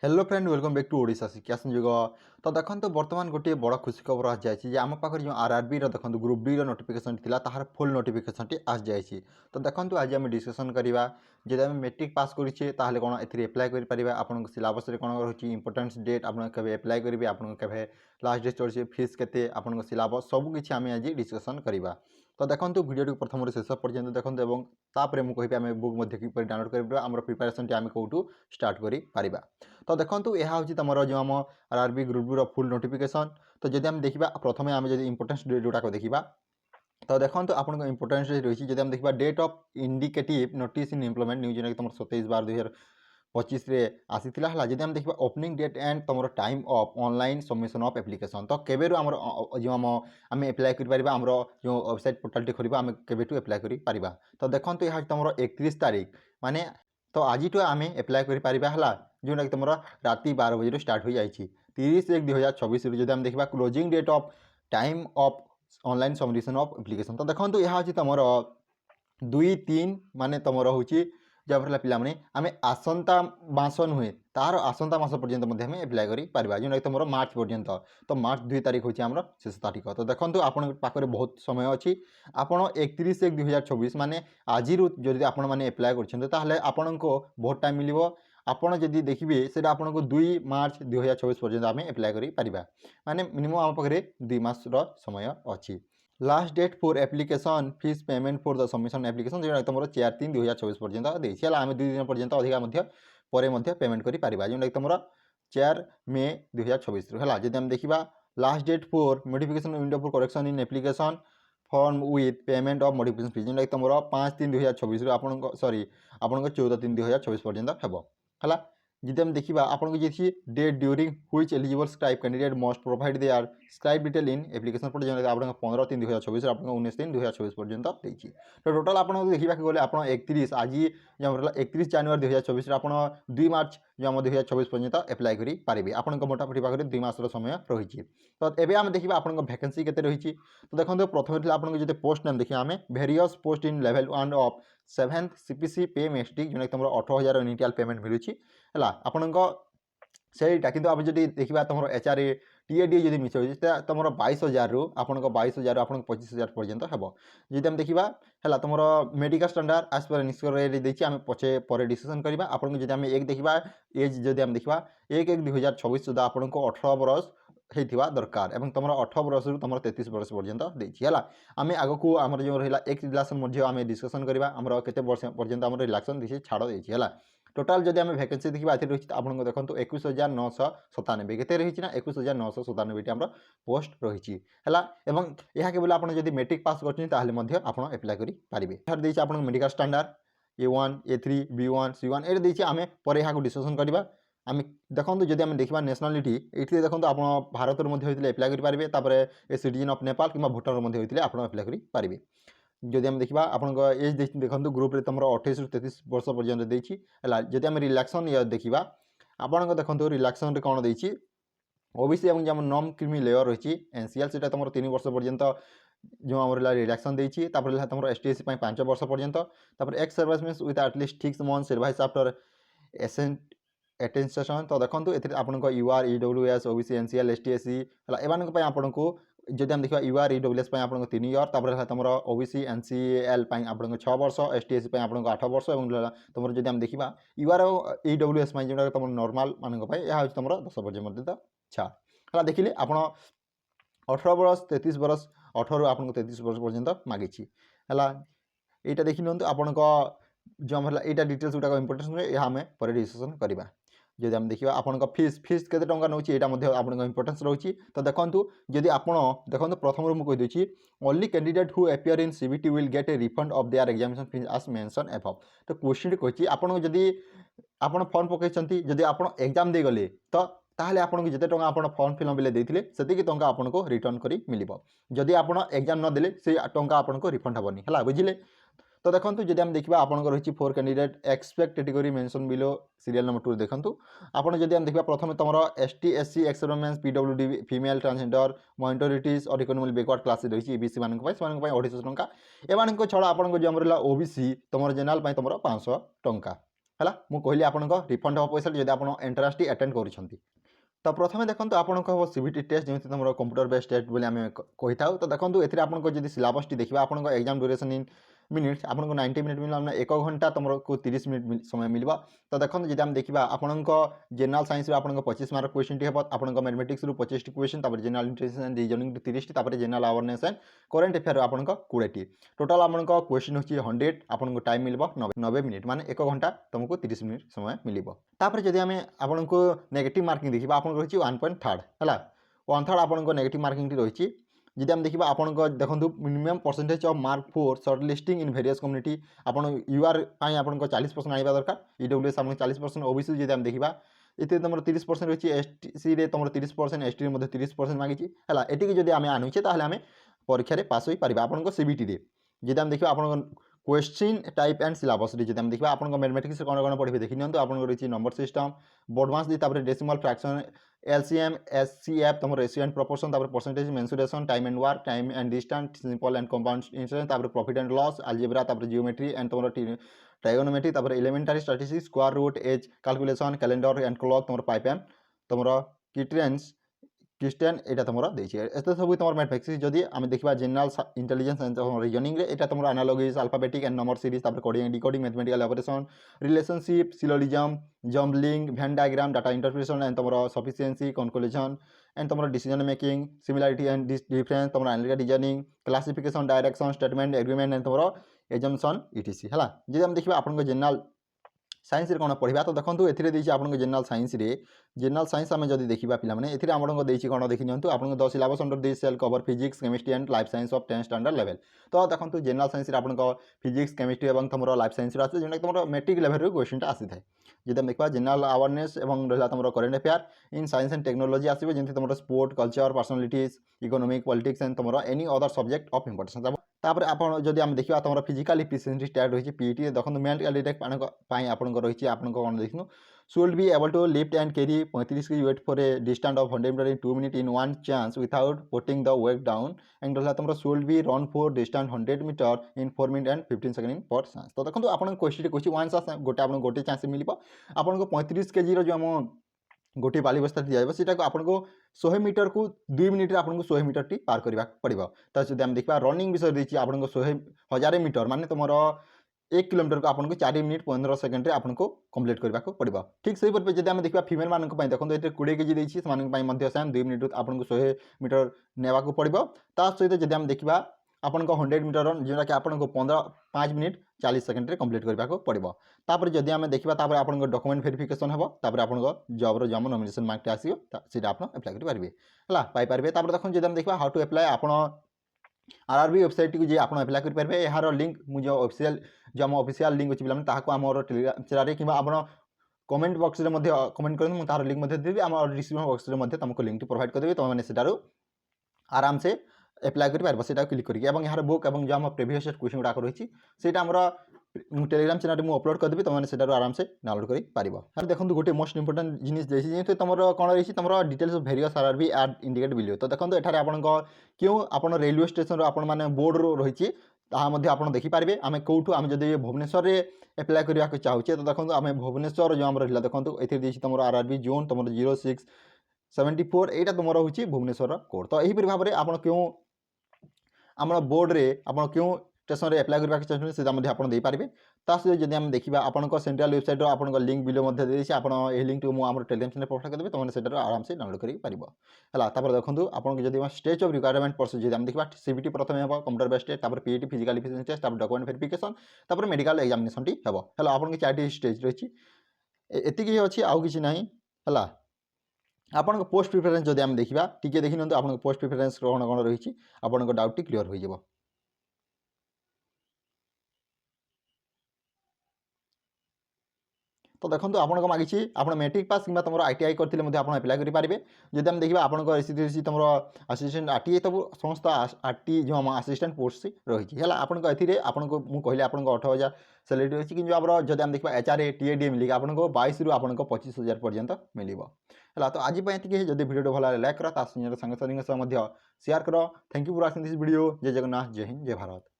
Hello friend welcome back to Odisha Shiksha Sanyog. तो देखो बर्तमान गोटे बड़ खुशी खबर आ जाए आम पाखे जो आरआरबी देखो ग्रुप डी नोटिफिकेशन था तार फुल नोटिफिकेशन टी आ जाए। तो देखो आज आम डिस्कसन करवा जब आम मेट्रिक पास करें ताहले कौन एप्लाय कर आपन सिलेबस कौन रही इंपोर्टेंस डेट आप एप्लाय करेंगे आप लास्ट डेट चलছে फीस केते आपन सिलेबस सबकि आम आज डिस्कसन करवा। तो देखो भिडियो प्रथम शेष पर्यटन देखो तापर मुझे आम बुक डाउनलोड कर आम प्रिपेरेसन आम कौटू स्टार्ट कर। तो देखो यह हूँ तुम जो आम RRB group D full notification. तो जब आम देखा प्रथम आम जब इंपोर्टेंस डेट गुड़ाक देखा तो देखो आपन इंपोर्टेंस रही जब आम देखा date of indicative notice in employment news जो तुम 27/12/25 आसी जब आम देखा ओपनिंग डेट एंड तुम time of online submission of application. तो केवे जो आम एप्लाय कर आम जो वेबसाइट पोर्टाल खोल आम केवेठू एप्लाय कर। तो देखो यह तुम 31 तारीख माने तो आज आम एप्लाय कर जोटा कि तुम राति 12 बजे स्टार्ट हो जाए 30/1/2024 जब आम देखा closing date of time of online submission of application. तो देखो यह हूँ तुम 2-3 माने तुम हूँ जब पे आम आसंता मास नुहे तार आसंता मास पर्यंत एप्लाय कर जोटा कि तुम मार्च पर्यंत। तो मार्च 2 तारीख हूँ आम शेष तारीख। तो देखो आपण पाखे बहुत समय अच्छी आपड़ 31/1/2024 माने आज जब आपण एप्लाय कर बहुत टाइम मिल आपड़ जदि देखिए से आपको 2 मार्च 2024 पर्यंत आम एप्लाय कर माने मिनिमम आम पाखे 2 मास समय अच्छी। Last date for application fees payment for the submission application जो तुम 4/3/2024 पर्यंत देती आम 2 दिन पर्यंत अधिका पेमेंट कर जोटा कि तुम 4 मे 2024 है। जब आम देखा last date for modification window for correction in application form with payment of modification fees जोटा कि तुम 5/3/2024 आप सॉरी आपन 14/3/2024 पर्यंत है। जब आम देखा आपको देखिए date during which eligible scribe candidate must provide their scribe detail in application for जो आप 15/3/2024 आप 19/3/2024 पर्यंत देती। तो टोटाल आप देखा गले आप 31 आज जो 31 जनवरी 2024 आप 2 मार्च जो आम 2024 पर्यंत एप्लाय करेंगे आपन मोटामोटी पाखे 2 मास समय रही। तो ये आम देखा आप भैकेंसी के रही। तो देखो प्रथम आपको जो पोस्ट नाम देखिए आम various post in level 1 of 7th CPC पे मेस्टिक जो तुम 18,000 इनिशियल पेमेंट मिलूँ है आपण सेटा कि आप जब देखा तुम HRA TAD जब मिस हो तुम 22,000 रु आपन 22,000 आप 25,000 पर्यंत हे। जब आम देखा है तुम मेडिकल स्टैंडर्ड आज पर निश्चय आम पचे पर डिस्कसन करवा आपको जब आम एक देखा एज जब आम देखा 1/1/2024 सुधा आपको 18 बरस होता दरकार और तुम 18 बरस रु तुम 33 बरस पर्यंत देती है। आम आग को आम जो रहा एक रिलेक्शन आम डिस्कसन करवा आम के वर्ष पर्यंत आम रिलेक्शन देखिए छाड़ देती है। टोटाल जब आम भैकेंसी देखा रही आपको देखो 21,997 के रही 21,997 आम पोस्ट रही है। यह केवल आप मेट्रिक पास कर एप्लाय करेंगे। आप medical standard A1 A3 B1 C1 ये देखिए आम पर यहाँ डिस्कसन करवा आम देखो जब आम देखा नेशनालीटी ये देखो आप भारत एप्लाय करेंगे ए सिटीजन ऑफ नेपाल कि भूटान होते आप एप्लाय करेंगे। जदि आम देखा आप एज देखो ग्रुप तुम 28 ରୁ 33 वर्ष पर्यंत देती है। जदि आम रिलैक्शन देखा आपको देखो रिलैक्शन कौन देती ओबीसी और जब नॉन क्रीमी लेयर रही NCL से तुम 3 वर्ष पर्यंत जो आम रिलैक्शन देती तुम ST SC 5 वर्ष पर्यंत x servicemen with at least 6 months service after attention. तो देखो आपको UR EWS OBC NCL ST SC है आपन को जब आम देखा UR EWS आपको 3 ईयर तुम OBC NCL आपको 6 वर्ष ST SC आपको 8 वर्ष और तुम जब आम देखा UR EWS जो तुम नॉर्मल मानक यह तुम 10 वर्ष पर्यंत छाड़ है। देखिले आप 18 बरस 33 बरस 18 आपको 33 वर्ष पर्यंत मागी है। यहाँ देखी नि आपण जो आम यहाँ डिटेल्स गुटाक इंपोर्टेंस यह आम पर डिस्कसन करवा। जब आम देखा आपन फीस फीस के नौ आप इंपोर्टेंस रही। तो देखो जदि आप देखो प्रथम मुझे कहीदे only candidate who appear in CBT will get a refund of their examination fees as mentioned above. तो क्वेश्चन कही आपन जदि आप फॉर्म पकई जदि आप एग्जाम दे गले तो ताहले आपको जिते टंका आप फॉर्म फिलअप बेले देते से टंका आपको रिटर्न कर मिल जदि आप एग्जाम नदेले से टंका आपको रिफंड हेनी है बुझे। तो देखो जब आम देखा आपको रही 4 candidate expect category mention below serial number 2 देखो आपड़ जब आम देखा प्रथम तुम ST SC x servicemen PWD female transgender minorities और इकोनॉमिकली बैकवर्ड क्लास रही EBC मानक 250 टंका एम छड़ा आपको जो रहा OBC तुम जेनराल तुम 500 टंका है मुझे कहली आप रिफंड हम पैसा जब आप एंट्रांस टी अटेंड कर तो प्रथम देखो आपन हम सीबीटी टेस्ट जमी तुम कंप्यूटर बेस्ड टेस्ट बोली आम कही था तो देखो ये आपको जब सिलेबस टी देखा आप एग्जाम ड्यूरेशन इन मिनिट्स आपको 90 मिनिट मिलना 1 घंटा तुमको 30 मिनिट समय मिल तो देखो जब आम देखा आपण जेनराल साइंस आप 25 मार्क क्वेश्चन टी आप mathematics 25 question general intelligence and reasoning 30 T general awareness and current affair आप 20 टी टोटाल आप क्वेश्चन होची 100 आपको टाइम मिल 90 मिनिट माने 1 घंटा तुमको 30 मिनिट समय मिल तापर जदि आम आपको नेगेटिव मार्किंग देखा आप रही 1.3 है 1/3 आपको नेगेटिव मार्किंग रही जब आम देखा आप देखो minimum percentage of mark for shortlisting in various community आप यूआर आपको 40% आने दरकार ईडब्ल्यूएस आप 40% ओबीसी जब आम देखा ये तुम 30% रही एसटी तुम 30% एसटी 30% मांगी है ये जब आम आणुचे आम परीक्षा पास हो पार आप सीबीटी जब आम देखा आप क्वेश्चन टाइप एंड सिलेबस जब आम देखा आप मैथमेटिक्स कौन कौन पढ़े देखी नियंतु आप रही नंबर सिस्टम बोर्डमास दी डेसिमल फ्रैक्शन एलसीएम एससीएफ तुम ratio and proportion percentage mensuration time and work time and distance simple and compound insurance profit and loss algebra geometry and तुम trigonometry elementary statistics square root as calculation calendar and clock तुम पाइपम तुम किट्रेंस Christian यहाँ तुम देती है एत सब तुम मैथमेटिक्स जदि आम देखा जनरल इंटेलिजेंस एंड रीजनिंग यहाँ तुम analogies alphabetic and number series coding decoding mathematical operation relationship syllogism jumbling venn diagram data interpretation and तुम सफिशिएंसी कन्क्लूजन एंड तुम decision making similarity and difference तुम analytical designing classification direction statement agreement and तुम assumption etc है जब आम देखा आप general science कौन पढ़ा तो देखो ये आपको जनरल साइंस आम जब देखा पाने ये आपको देती कौन देखी नियंतु आपको the syllabus under this shall cover physics chemistry and life science of 10th standard level तो देखो जनरल साइंस आपको फिजिक्स केमिस्ट्री और तुम लाइफ साइंस आसे जो तुम मेट्रिक लेवल क्वेश्चन आसी था जब आम देखा जनरल अवेयरनेस और रहा तुम current affair in science and technology आसो जमी तुम sport culture personalities economic politics and तुम any other subject of importance तापर आप जब आम देखा तुम फिजिकल इफिशिएंसी स्टैट रही पीईटी देखो मेंटल अटैक आपको रही आपको कौन देखो should be able to lift and carry 35 kg weight for a distance of 100 metre in 2 minute in one chance without putting the wait down and रहा तुम should be run for distance 100 metre in 4 minute and 15 second पर chance तो देखो आप question one chance गोटे chance मिल आपको 35 kg जो आम गोटे बाली बस्ता दिजाव से आपको 100 मीटर को 2 मिनिट आपको 100 मीटर टी पार करने पड़ो तो जब आम देखा रनिंग विषय देखिए आपको 100 मीटर माने तुम 1 किलोमीटर को आपको 4 मिनिट 15 सेकेंड आपको कंप्लीट करने पड़ो ठीक से जब आम देखा फीमेल मानक देखो ये 20 kg देती सेम 2 मिनिट आपको 100 मीटर नेवा पड़ो ता सहित जब आम देखा आपको 100 मीटर रन जोटा कि आपको 5 मिनिट 40 सेकेंड कंप्लीट करने पड़ो तापर जब आम देखा आपको डॉक्यूमेंट वेरिफिकेशन हम तापर आपको जॉब जम नॉमिनेशन मार्क आसो सीटा आप एप्लाई करेंगे है पाइपर तापर देखो जब आम देखा हाउ टू एप्लाई आप आरआरबी वेबसाइट को जी आप एप्लाई करेंगे यार लिंक मुझे ऑफिशियल जो आम ऑफिशियल लिंक अच्छी पे आम टेलीग्राम चैनल कि आप कमेंट बॉक्स में कमेंट करेंगे मुझे तार लिंक देवी आम डिस्क्रिप्शन बॉक्स में तुमको लिंक प्रोवाइड करदेवी तुमने सेटारू आराम से एप्लाई कर क्लिक करके यार बुक और जो आम प्रिवियस क्वेश्चन गुड़ाक रही है टेलीग्राम चैनल में अपलोड करदेवी तुमने सेटारू आराम से डाउनलोड कर देखो गोटे मोस्ट इंपोर्टेंट जिनिस जेहतु तुम कौन रही तुम details of various RRB ad indicate below तो देखो एठार आप क्यों आप रेलवे स्टेशन आपने बोर्ड रही आप देखिपारे आम कौटू आम जब भुवनेश्वर एप्लाई करने को चाहूचे तो देखो आम भुवनेश्वर जो आम रहा देखो ये तुम आरआरबी जोन तुम 0674 यहाँ तुम रोचे भुवनेश्वर कोड तो यहीपरि भाव में आप क्यों आम बोर्ड रे आप क्यों स्टेशन में एप्लाई करने चाहिए से आप देपारे सहित जब आम देखा आपंक सेंट्रल वेबसाइट आप लिंक बिलो देती आप लिंक आम टेलीग्राम चैनल प्रोवाइड करदेवे तुमने से आराम से डाउनलोड कर देखो आपको जब स्टेज ऑफ रिक्वायरमेंट पर्सन जब आम देखा सीबीटी प्रथम हम computer based test PET physical efficiency test document verification medical examination टी हम है आपको 4टी स्टेज रही एतिक अच्छी आउ कि ना है आपन पोस्ट प्रिफरेंस जब आम देखा टी देखी नियंतु आपन पोस्ट प्रिफरेंस कौन कौन रही आपन डाउट क्लीयर हो जाए तो देखो आपको मागिଛି आप मैट्रिक पास कि तुम आईटीआई करते एप्लाई करेंगे जब आम देखा आपन तुम असिस्टेंट आरटीआई तब समस्त आरटी जो आम असिस्टेंट पोस्ट रही है आपको मुझे कहली आपको 18,000 सैलरी रही कि जब आम देखा एचआरए टीएडीए मिल आपको 22 रु आपको 25,000 पर्यंत मिल है तो आज जब वीडियो भल लाइक कर सांग सेयार कर thank you for watching this video जय जगन्नाथ जय हिंद जय भारत।